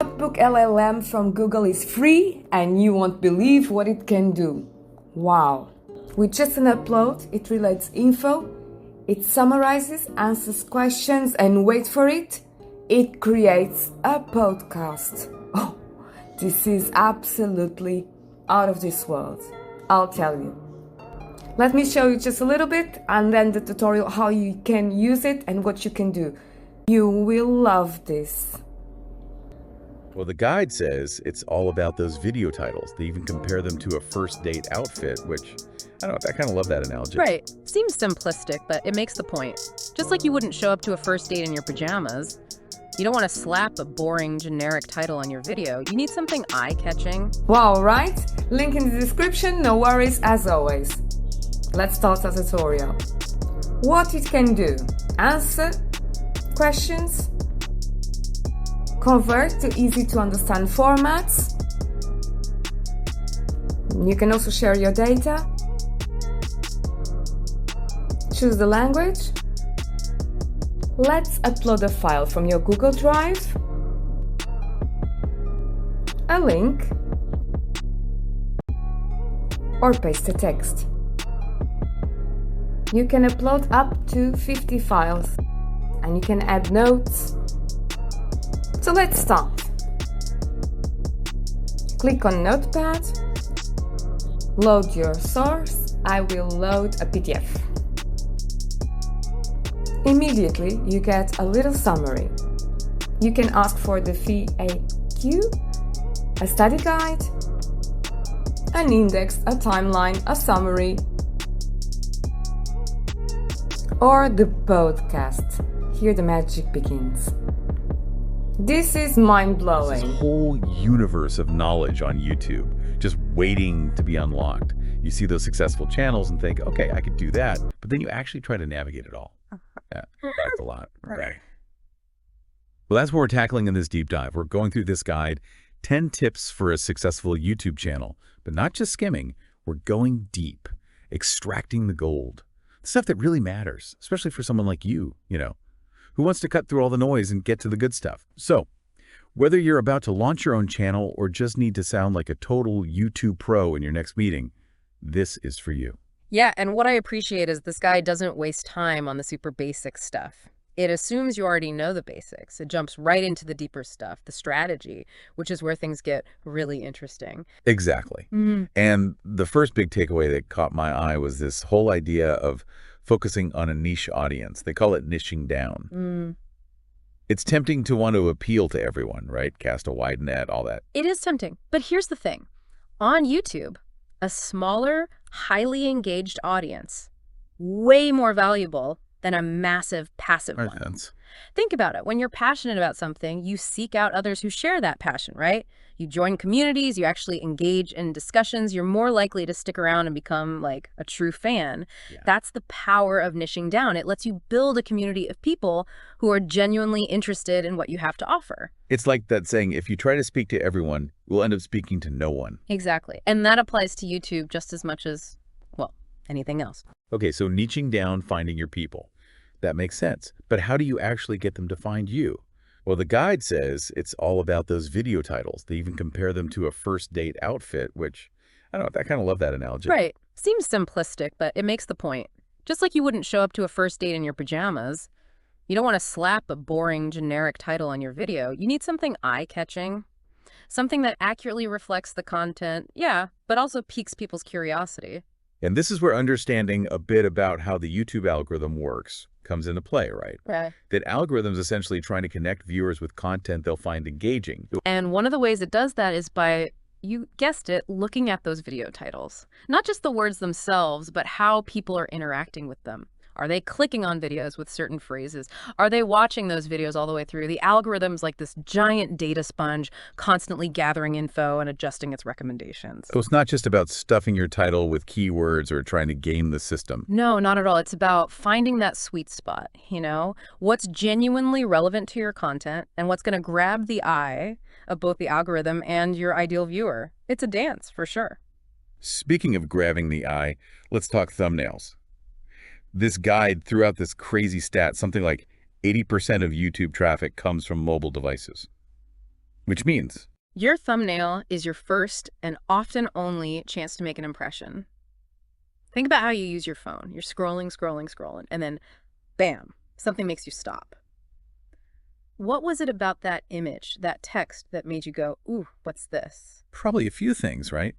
Notebook LLM from Google is free and you won't believe what it can do. Wow! With just an upload, it relates info, it summarizes, answers questions, and wait for it, it creates a podcast. Oh, this is absolutely out of this world, I'll tell you. Let me show you just a little bit and then the tutorial how you can use it and what you can do. You will love this. Well, the guide says it's all about those video titles. They even compare them to a first date outfit, which, I don't know, I kind of love that analogy. Right. Seems simplistic, but it makes the point. Just like you wouldn't show up to a first date in your pajamas. You don't want to slap a boring, generic title on your video. You need something eye-catching. Wow, right? Link in the description, no worries as always. Let's start the tutorial. What it can do: answer questions, convert to easy to understand formats. You can also share your data. Choose the language. Let's upload a file from your Google Drive, a link, or paste a text. You can upload up to 50 files and you can add notes. So let's start. Click on Notepad, load your source. I will load a PDF. Immediately you get a little summary. You can ask for the FAQ, a study guide, an index, a timeline, a summary, or the podcast. Here the magic begins. This is mind-blowing. This whole universe of knowledge on YouTube, just waiting to be unlocked. You see those successful channels and think, okay, I could do that. But then you actually try to navigate it all. Yeah, that's a lot. Right. Well, that's what we're tackling in this deep dive. We're going through this guide, 10 tips for a successful YouTube channel, but not just skimming. We're going deep, extracting the gold, the stuff that really matters, especially for someone like you, who wants to cut through all the noise and get to the good stuff. So whether you're about to launch your own channel or just need to sound like a total YouTube pro in your next meeting, this is for you. Yeah, and what I appreciate is this guy doesn't waste time on the super basic stuff. It assumes you already know the basics. It jumps right into the deeper stuff, the strategy, which is where things get really interesting. Exactly. And the first big takeaway that caught my eye was this whole idea of focusing on a niche audience. They call it niching down. It's tempting to want to appeal to everyone, right? Cast a wide net, all that. It is tempting. But here's the thing. On YouTube, a smaller, highly engaged audience, way more valuable than a massive passive one. Think about it. When you're passionate about something, you seek out others who share that passion, right? You join communities, you actually engage in discussions, you're more likely to stick around and become like a true fan. Yeah. That's the power of niching down. It lets you build a community of people who are genuinely interested in what you have to offer. It's like that saying, if you try to speak to everyone, we'll end up speaking to no one. Exactly. And that applies to YouTube just as much as, well, anything else. Okay, so niching down, finding your people. That makes sense. But how do you actually get them to find you? Well, the guide says it's all about those video titles. They even compare them to a first date outfit, which, I don't know, I kind of love that analogy. Right. Seems simplistic, but it makes the point. Just like you wouldn't show up to a first date in your pajamas. You don't want to slap a boring, generic title on your video. You need something eye-catching, something that accurately reflects the content, yeah, but also piques people's curiosity. And this is where understanding a bit about how the YouTube algorithm works comes into play, right? Right. That algorithm's essentially trying to connect viewers with content they'll find engaging. And one of the ways it does that is by, you guessed it, looking at those video titles. Not just the words themselves, but how people are interacting with them. Are they clicking on videos with certain phrases? Are they watching those videos all the way through? The algorithm's like this giant data sponge, constantly gathering info and adjusting its recommendations. So it's not just about stuffing your title with keywords or trying to game the system. No, not at all. It's about finding that sweet spot, what's genuinely relevant to your content and what's going to grab the eye of both the algorithm and your ideal viewer. It's a dance, for sure. Speaking of grabbing the eye, let's talk thumbnails. This guide threw out this crazy stat, something like 80% of YouTube traffic comes from mobile devices. Which means your thumbnail is your first and often only chance to make an impression. Think about how you use your phone. You're scrolling, scrolling, scrolling, and then bam, something makes you stop. What was it about that image, that text, that made you go, ooh, what's this? probably a few things, right?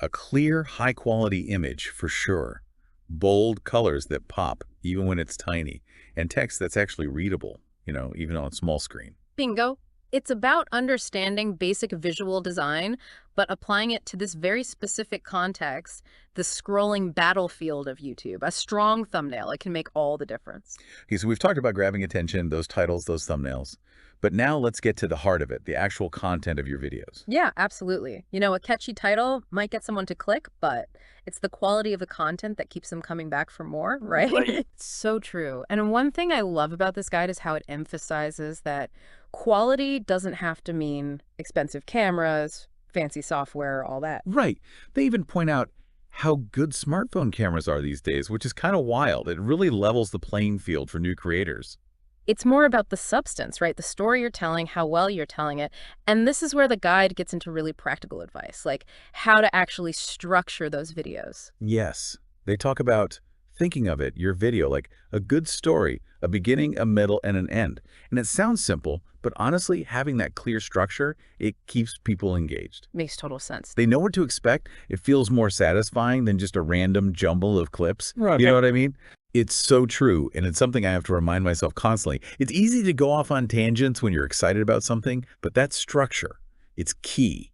A clear, high-quality image, for sure. Bold colors that pop, even when it's tiny. And text that's actually readable, even on a small screen. Bingo. It's about understanding basic visual design, but applying it to this very specific context, the scrolling battlefield of YouTube. A strong thumbnail, it can make all the difference. Okay, so we've talked about grabbing attention, those titles, those thumbnails. But now let's get to the heart of it, the actual content of your videos. Yeah, absolutely. A catchy title might get someone to click, but it's the quality of the content that keeps them coming back for more, right? It's so true. And one thing I love about this guide is how it emphasizes that quality doesn't have to mean expensive cameras, fancy software, all that. Right. They even point out how good smartphone cameras are these days, which is kind of wild. It really levels the playing field for new creators. It's more about the substance, right? The story you're telling, how well you're telling it. And this is where the guide gets into really practical advice, like how to actually structure those videos. Yes. They talk about thinking of it, your video, like a good story, a beginning, a middle, and an end. And it sounds simple, but honestly, having that clear structure, it keeps people engaged. Makes total sense. They know what to expect. It feels more satisfying than just a random jumble of clips. Right. You know what I mean? It's so true, and it's something I have to remind myself constantly. It's easy to go off on tangents when you're excited about something, but that structure, it's key.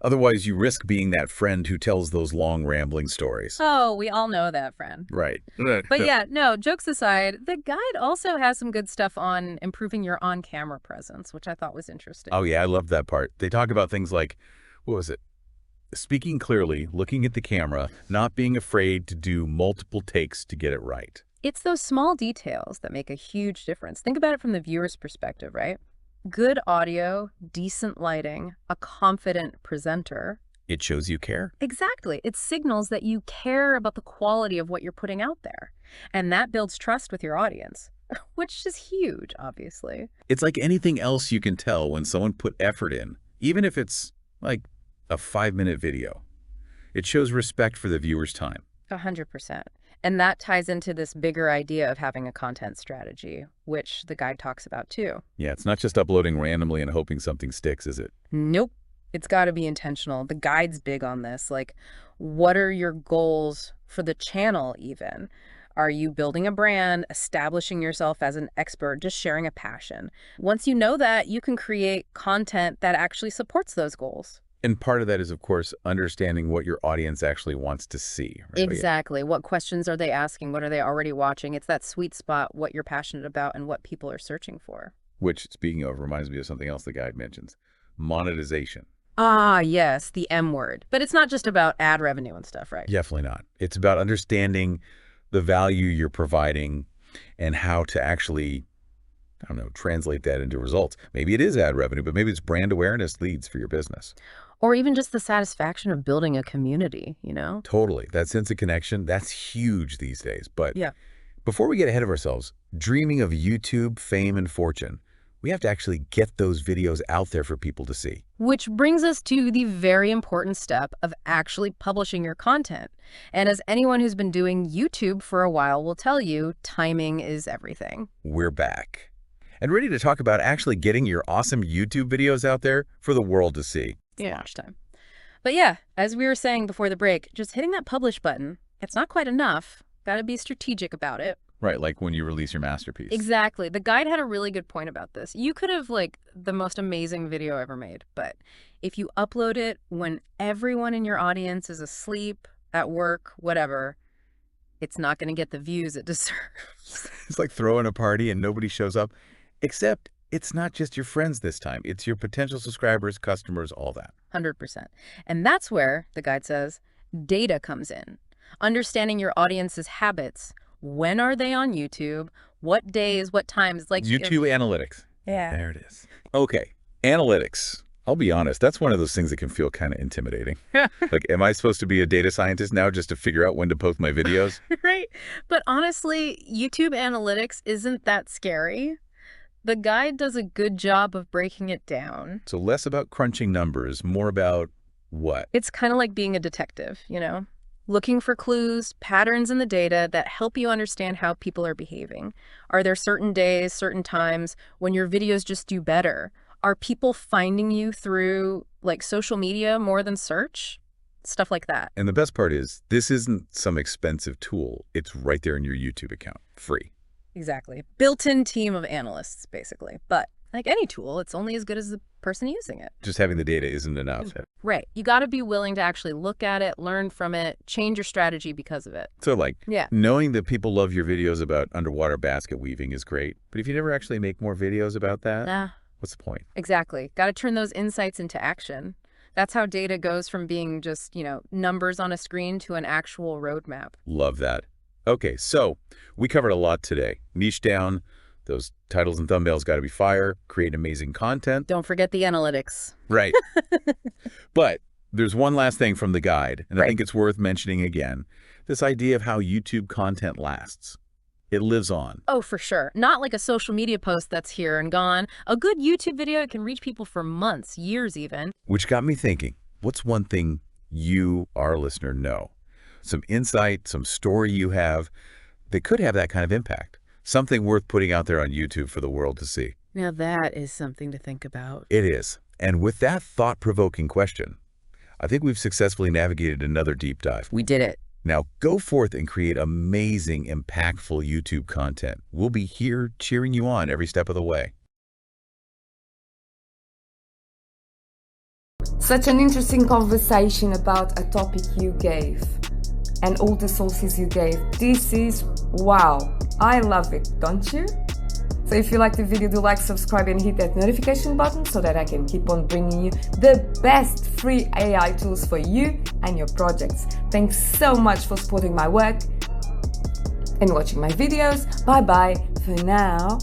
Otherwise, you risk being that friend who tells those long, rambling stories. Oh, we all know that, friend. Right. But yeah, no, jokes aside, the guide also has some good stuff on improving your on-camera presence, which I thought was interesting. Oh, yeah, I love that part. They talk about things like, what was it? Speaking clearly, looking at the camera, not being afraid to do multiple takes to get it right. It's those small details that make a huge difference. Think about it from the viewer's perspective, right? Good audio, decent lighting, a confident presenter. It shows you care. Exactly. It signals that you care about the quality of what you're putting out there. And that builds trust with your audience, which is huge, obviously. It's like anything else you can tell when someone put effort in, even if it's like a 5-minute video. It shows respect for the viewer's time. 100%. And that ties into this bigger idea of having a content strategy, which the guide talks about too. Yeah, it's not just uploading randomly and hoping something sticks, is it? Nope. It's got to be intentional. The guide's big on this. Like, what are your goals for the channel even? Are you building a brand, establishing yourself as an expert, just sharing a passion? Once you know that, you can create content that actually supports those goals. And part of that is, of course, understanding what your audience actually wants to see. Right? Exactly. What questions are they asking? What are they already watching? It's that sweet spot, what you're passionate about and what people are searching for. Which, speaking of, reminds me of something else the guide mentions. Monetization. Ah, yes, the M word. But it's not just about ad revenue and stuff, right? Definitely not. It's about understanding the value you're providing and how to actually, I don't know, translate that into results. Maybe it is ad revenue, but maybe it's brand awareness leads for your business. Or even just the satisfaction of building a community, Totally. That sense of connection, that's huge these days. But yeah. Before we get ahead of ourselves, dreaming of YouTube, fame, and fortune, we have to actually get those videos out there for people to see. Which brings us to the very important step of actually publishing your content. And as anyone who's been doing YouTube for a while will tell you, timing is everything. We're back and ready to talk about actually getting your awesome YouTube videos out there for the world to see. Yeah. Watch time. But yeah, as we were saying before the break, just hitting that publish button, it's not quite enough. Got to be strategic about it. Right, like when you release your masterpiece. Exactly. The guide had a really good point about this. You could have the most amazing video ever made, but if you upload it when everyone in your audience is asleep, at work, whatever, it's not going to get the views it deserves. It's like throwing a party and nobody shows up, except it's not just your friends this time. It's your potential subscribers, customers, all that. 100%. And that's where, the guide says, data comes in. Understanding your audience's habits. When are they on YouTube? What days, what times? YouTube analytics. Yeah. There it is. Okay, analytics. I'll be honest, that's one of those things that can feel kind of intimidating. Like, am I supposed to be a data scientist now just to figure out when to post my videos? Right. But honestly, YouTube analytics isn't that scary. The guide does a good job of breaking it down. So less about crunching numbers, more about what? It's kind of like being a detective, you know? Looking for clues, patterns in the data that help you understand how people are behaving. Are there certain days, certain times when your videos just do better? Are people finding you through like social media more than search? Stuff like that. And the best part is, this isn't some expensive tool. It's right there in your YouTube account, free. Exactly. Built-in team of analysts, basically. But like any tool, it's only as good as the person using it. Just having the data isn't enough. Right. You got to be willing to actually look at it, learn from it, change your strategy because of it. So like, Yeah. knowing that people love your videos about underwater basket weaving is great. But if you never actually make more videos about that, what's the point? Exactly. Got to turn those insights into action. That's how data goes from being just, you know, numbers on a screen to an actual roadmap. Love that. Okay, so we covered a lot today. Niche down, those titles and thumbnails got to be fire, create amazing content. Don't forget the analytics. Right. But there's one last thing from the guide, and I think it's worth mentioning again. This idea of how YouTube content lasts. It lives on. Oh, for sure. Not like a social media post that's here and gone. A good YouTube video can reach people for months, years even. Which got me thinking, what's one thing you, our listener, know? Some insight, some story you have that could have that kind of impact. Something worth putting out there on YouTube for the world to see. Now that is something to think about. It is. And with that thought-provoking question, I think we've successfully navigated another deep dive. We did it. Now go forth and create amazing, impactful YouTube content. We'll be here cheering you on every step of the way. Such an interesting conversation about a topic you gave and all the sources you gave. This is wow. I love it, don't you? So if you like the video, do like, subscribe and hit that notification button so that I can keep on bringing you the best free AI tools for you and your projects. Thanks so much for supporting my work and watching my videos. Bye bye for now.